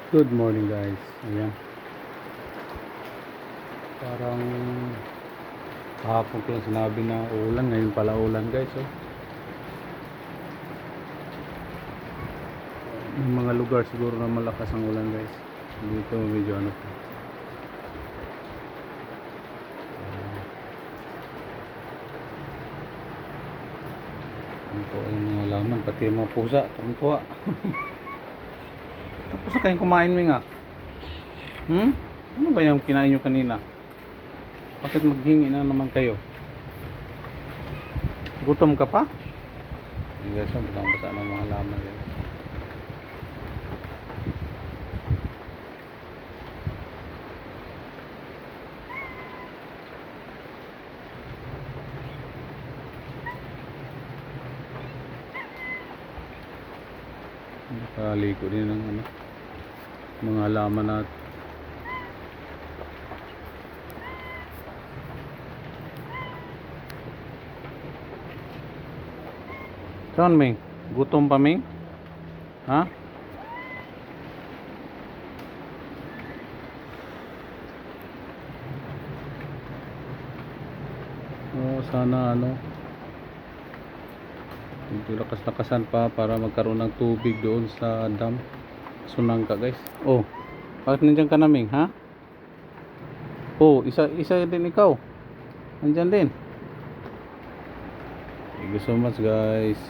Good morning guys. Ayan. Parang kahapon ko lang sinabi na ulan. Ngayon pala ulan guys. Oh. May mga lugar siguro na malakas ang ulan guys. Dito medyo ano pa. Ito ay mga laman. Pati yung mga pusa. Tuwa. Tapos na kayong kumain mo nga. Ano ba yung kinain nyo kanina? Bakit maghingi na naman kayo? Gutom ka pa? Yung guys, basa ng mga laman guys. Nakaliko din ng ano, mga halaman natin. Saan Ming? Gutom pa Ming? Ha? Oh, sana ano, medyo lakas-lakasan pa para magkaroon ng tubig doon sa dam. Sunangka guys. Oh, bakit nandiyan ka na Ming? Ha? Oh, isa din ikaw. Nandiyan din. Thank you so much guys.